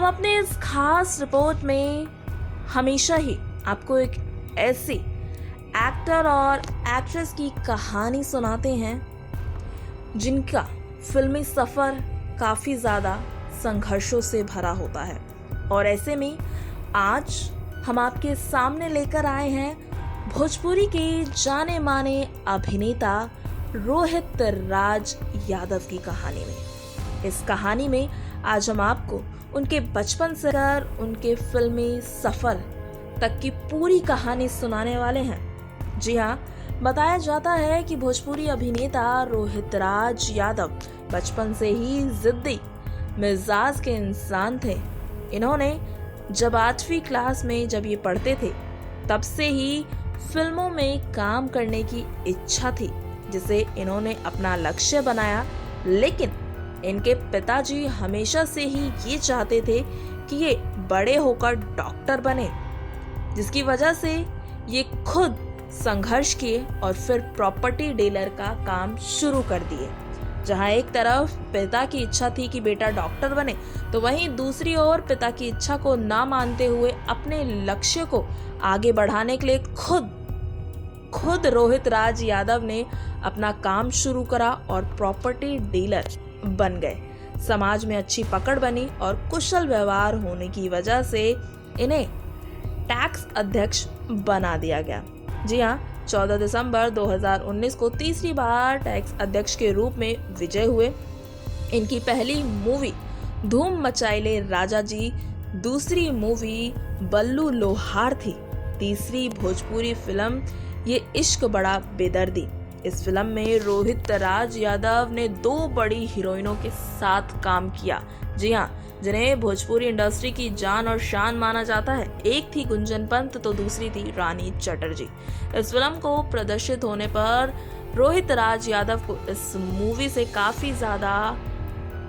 हम अपने इस खास रिपोर्ट में हमेशा ही आपको एक ऐसी एक्टर और एक्ट्रेस की कहानी सुनाते हैं जिनका फिल्मी सफर काफी ज्यादा संघर्षों से भरा होता है। और ऐसे में आज हम आपके सामने लेकर आए हैं भोजपुरी के जाने माने अभिनेता रोहित राज यादव की कहानी में। इस कहानी में आज हम आपको उनके बचपन से लेकर उनके फिल्मी सफर तक की पूरी कहानी सुनाने वाले हैं। जी हाँ, बताया जाता है कि भोजपुरी अभिनेता रोहित राज यादव बचपन से ही जिद्दी मिजाज के इंसान थे। इन्होंने जब 8वीं क्लास में जब ये पढ़ते थे तब से ही फिल्मों में काम करने की इच्छा थी, जिसे इन्होंने अपना लक्ष्य बनाया। लेकिन इनके पिताजी हमेशा से ही ये चाहते थे कि ये बड़े होकर डॉक्टर बने, जिसकी वजह से ये खुद संघर्ष किए और फिर प्रॉपर्टी डीलर का काम शुरू कर दिए। जहां एक तरफ पिता की इच्छा थी कि बेटा डॉक्टर बने, तो वहीं दूसरी ओर पिता की इच्छा को ना मानते हुए अपने लक्ष्य को आगे बढ़ाने के लिए खुद रोहित राज यादव ने अपना काम शुरू करा और प्रॉपर्टी डीलर बन गए। समाज में अच्छी पकड़ बनी और कुशल व्यवहार होने की वजह से इन्हें टैक्स अध्यक्ष बना दिया गया। जी हाँ, 14 दिसंबर 2019 को तीसरी बार टैक्स अध्यक्ष के रूप में विजय हुए। इनकी पहली मूवी धूम मचाइले राजा जी, दूसरी मूवी बल्लू लोहार थी, तीसरी भोजपुरी फिल्म ये इश्क बड़ा बेदर्दी। इस फिल्म में रोहित राज यादव ने 2 बड़ी हीरोइनों के साथ काम किया। जी हाँ, जिन्हें भोजपुरी इंडस्ट्री की जान और शान माना जाता है। एक थी गुंजन पंत तो दूसरी थी रानी चटर्जी। इस फिल्म को प्रदर्शित होने पर रोहित राज यादव को इस मूवी से काफी ज्यादा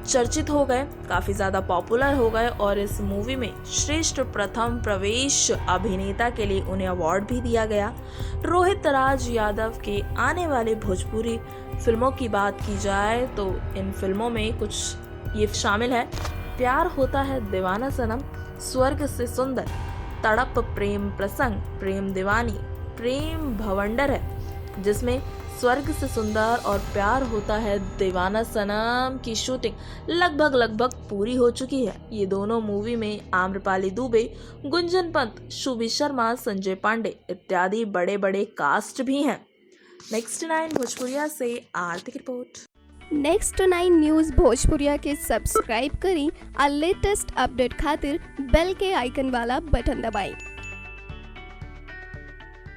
चर्चित हो गए, काफी ज्यादा पॉपुलर हो गए और इस मूवी में श्रेष्ठ प्रथम प्रवेश अभिनेता के लिए उन्हें अवार्ड भी दिया गया। रोहित राज यादव के आने वाले भोजपुरी फिल्मों की बात की जाए तो इन फिल्मों में कुछ ये शामिल है: प्यार होता है दीवाना सनम, स्वर्ग से सुंदर, तड़प प्रेम प्रसंग, प्रेम दीवानी, प्रेम भवंडर है, जिसमें स्वर्ग से सुंदर और प्यार होता है दीवाना सनम की शूटिंग लगभग पूरी हो चुकी है। ये दोनों मूवी में आम्रपाली दुबे, गुंजन पंत, शुभी शर्मा, संजय पांडे इत्यादि बड़े कास्ट भी हैं। नेक्स्ट 9 भोजपुरिया से आर्थिक रिपोर्ट। नेक्स्ट 9 न्यूज़ भोजपुरिया के सब्सक्राइब करी और लेटेस्ट अपडेट खातिर बेल के आइकन वाला बटन दबाएं।